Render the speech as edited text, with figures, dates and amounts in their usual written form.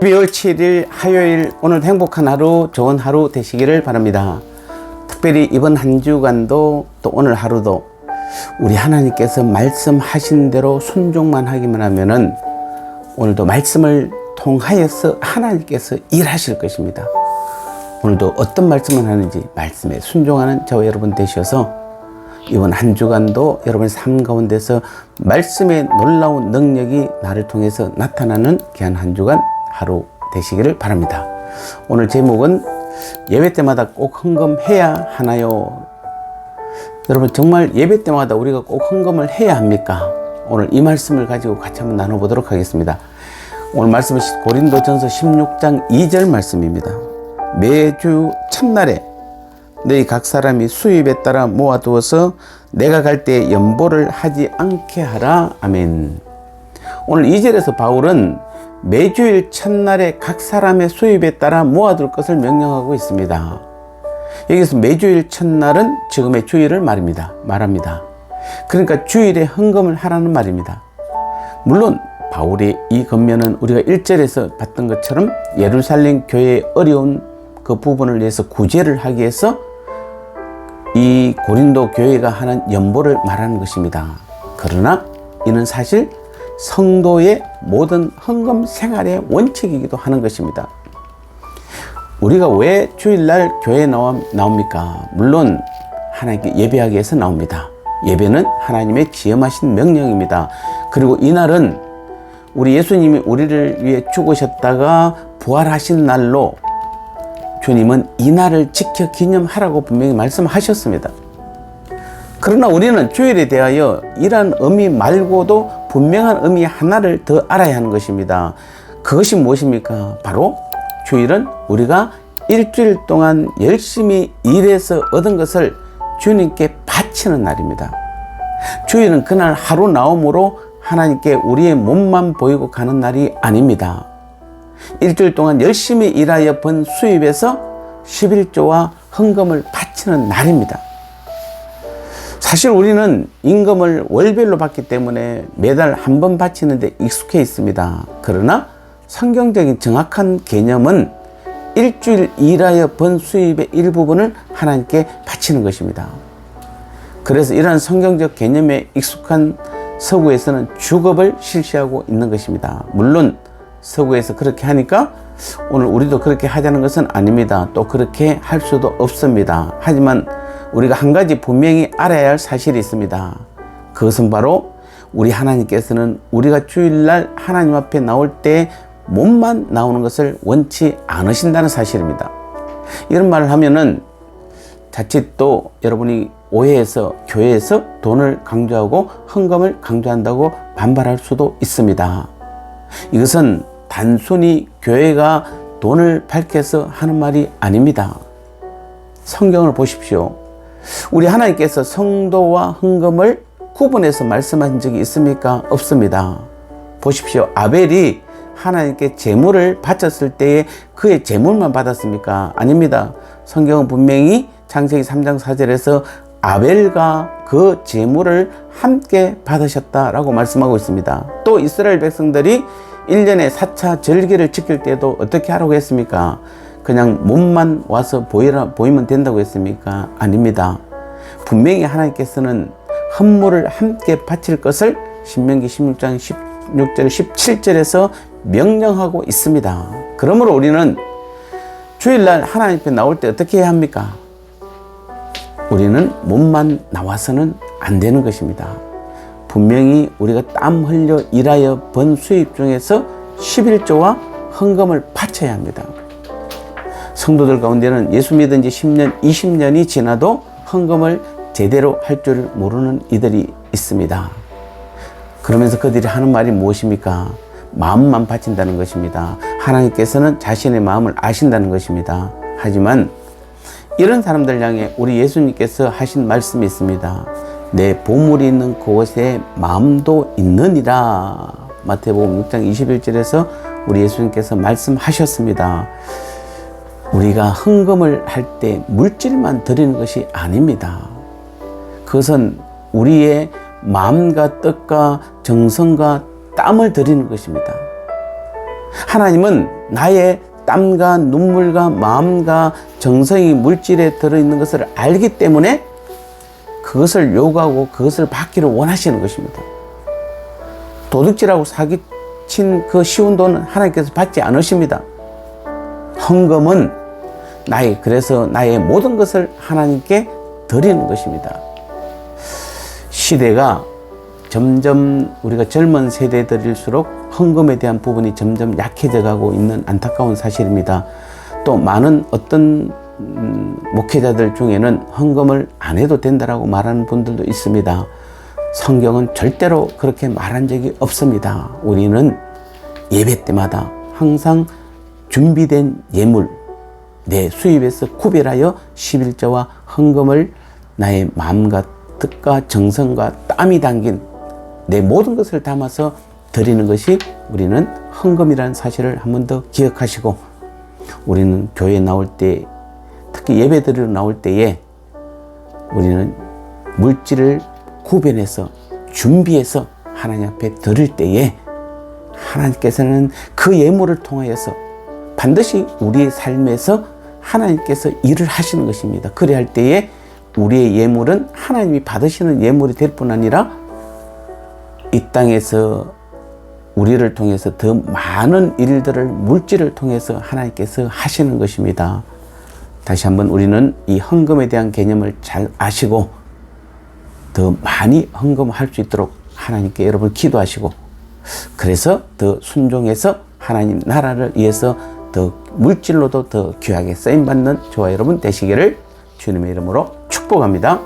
12월 7일 화요일, 오늘 행복한 하루, 좋은 하루 되시기를 바랍니다. 특별히 이번 한 주간도 또 오늘 하루도 우리 하나님께서 말씀하신 대로 순종만 하기만 하면은 오늘도 말씀을 통하여서 하나님께서 일하실 것입니다. 오늘도 어떤 말씀을 하는지 말씀에 순종하는 저와 여러분 되셔서 이번 한 주간도 여러분의 삶 가운데서 말씀의 놀라운 능력이 나를 통해서 나타나는 귀한 한 주간 하루 되시기를 바랍니다. 오늘 제목은 예배 때마다 꼭 헌금해야 하나요? 여러분, 정말 예배 때마다 우리가 꼭 헌금을 해야 합니까? 오늘 이 말씀을 가지고 같이 한번 나눠보도록 하겠습니다. 오늘 말씀은 고린도전서 16장 2절 말씀입니다. 매주 첫날에 너희 각 사람이 수입에 따라 모아두어서 내가 갈 때 연보를 하지 않게 하라. 아멘. 오늘 2절에서 바울은 매주일 첫날에 각 사람의 수입에 따라 모아둘 것을 명령하고 있습니다. 여기서 매주일 첫날은 지금의 주일을 말합니다. 그러니까 주일에 헌금을 하라는 말입니다. 물론 바울의 이 권면은 우리가 1절에서 봤던 것처럼 예루살렘 교회의 어려운 그 부분을 위해서 구제를 하기 위해서 이 고린도 교회가 하는 연보를 말하는 것입니다. 그러나 이는 사실 성도의 모든 헌금 생활의 원칙이기도 하는 것입니다. 우리가 왜 주일날 교회에 나옵니까? 물론 하나님께 예배하기 위해서 나옵니다. 예배는 하나님의 지엄하신 명령입니다. 그리고 이날은 우리 예수님이 우리를 위해 죽으셨다가 부활하신 날로 주님은 이 날을 지켜 기념하라고 분명히 말씀하셨습니다. 그러나 우리는 주일에 대하여 이러한 의미 말고도 분명한 의미 하나를 더 알아야 하는 것입니다. 그것이 무엇입니까? 바로 주일은 우리가 일주일 동안 열심히 일해서 얻은 것을 주님께 바치는 날입니다. 주일은 그날 하루 나옴으로 하나님께 우리의 몸만 보이고 가는 날이 아닙니다. 일주일 동안 열심히 일하여 번 수입에서 11조와 헌금을 바치는 날입니다. 사실 우리는 임금을 월별로 받기 때문에 매달 한 번 바치는데 익숙해 있습니다. 그러나 성경적인 정확한 개념은 일주일 일하여 번 수입의 일부분을 하나님께 바치는 것입니다. 그래서 이러한 성경적 개념에 익숙한 서구에서는 주급을 실시하고 있는 것입니다. 물론 서구에서 그렇게 하니까 오늘 우리도 그렇게 하자는 것은 아닙니다. 또 그렇게 할 수도 없습니다. 하지만 우리가 한 가지 분명히 알아야 할 사실이 있습니다. 그것은 바로 우리 하나님께서는 우리가 주일날 하나님 앞에 나올 때 몸만 나오는 것을 원치 않으신다는 사실입니다. 이런 말을 하면은 자칫 또 여러분이 오해해서 교회에서 돈을 강조하고 헌금을 강조한다고 반발할 수도 있습니다. 이것은 단순히 교회가 돈을 밝혀서 하는 말이 아닙니다. 성경을 보십시오. 우리 하나님께서 성도와 헌금을 구분해서 말씀하신 적이 있습니까? 없습니다. 보십시오. 아벨이 하나님께 제물을 바쳤을 때에 그의 제물만 받았습니까? 아닙니다. 성경은 분명히 창세기 3장 4절에서 아벨과 그 제물을 함께 받으셨다라고 말씀하고 있습니다. 또 이스라엘 백성들이 1년에 4차 절기를 지킬 때도 어떻게 하라고 했습니까? 그냥 몸만 와서 보이면 된다고 했습니까? 아닙니다. 분명히 하나님께서는 헌물을 함께 바칠 것을 신명기 16장 16절 17절에서 명령하고 있습니다. 그러므로 우리는 주일날 하나님 앞에 나올 때 어떻게 해야 합니까? 우리는 몸만 나와서는 안 되는 것입니다. 분명히 우리가 땀 흘려 일하여 번 수입 중에서 11조와 헌금을 바쳐야 합니다. 성도들 가운데는 예수 믿은 지 10년, 20년이 지나도 헌금을 제대로 할 줄 모르는 이들이 있습니다. 그러면서 그들이 하는 말이 무엇입니까? 마음만 바친다는 것입니다. 하나님께서는 자신의 마음을 아신다는 것입니다. 하지만 이런 사람들 향해 우리 예수님께서 하신 말씀이 있습니다. 내 보물이 있는 그곳에 마음도 있느니라. 마태복음 6장 21절에서 우리 예수님께서 말씀하셨습니다. 우리가 헌금을 할 때 물질만 드리는 것이 아닙니다. 그것은 우리의 마음과 뜻과 정성과 땀을 드리는 것입니다. 하나님은 나의 땀과 눈물과 마음과 정성이 물질에 들어있는 것을 알기 때문에 그것을 요구하고 그것을 받기를 원하시는 것입니다. 도둑질하고 사기친 그 쉬운 돈은 하나님께서 받지 않으십니다. 헌금은 그래서 나의 모든 것을 하나님께 드리는 것입니다. 시대가 점점 우리가 젊은 세대들일수록 헌금에 대한 부분이 점점 약해져 가고 있는 안타까운 사실입니다. 또 많은 어떤 목회자들 중에는 헌금을 안 해도 된다라고 말하는 분들도 있습니다. 성경은 절대로 그렇게 말한 적이 없습니다. 우리는 예배 때마다 항상 준비된 예물, 내 수입에서 구별하여 11조와 헌금을 나의 마음과 뜻과 정성과 땀이 담긴 내 모든 것을 담아서 드리는 것이 우리는 헌금이라는 사실을 한 번 더 기억하시고, 우리는 교회에 나올 때, 특히 예배 드리러 나올 때에 우리는 물질을 구별해서 준비해서 하나님 앞에 드릴 때에 하나님께서는 그 예물을 통하여서 반드시 우리의 삶에서 하나님께서 일을 하시는 것입니다. 그래야 할 때에 우리의 예물은 하나님이 받으시는 예물이 될 뿐 아니라 이 땅에서 우리를 통해서 더 많은 일들을 물질을 통해서 하나님께서 하시는 것입니다. 다시 한번 우리는 이 헌금에 대한 개념을 잘 아시고 더 많이 헌금할 수 있도록 하나님께 여러분 기도하시고, 그래서 더 순종해서 하나님 나라를 위해서 더 물질로도 더 귀하게 쓰임받는 저와 여러분 되시기를 주님의 이름으로 축복합니다.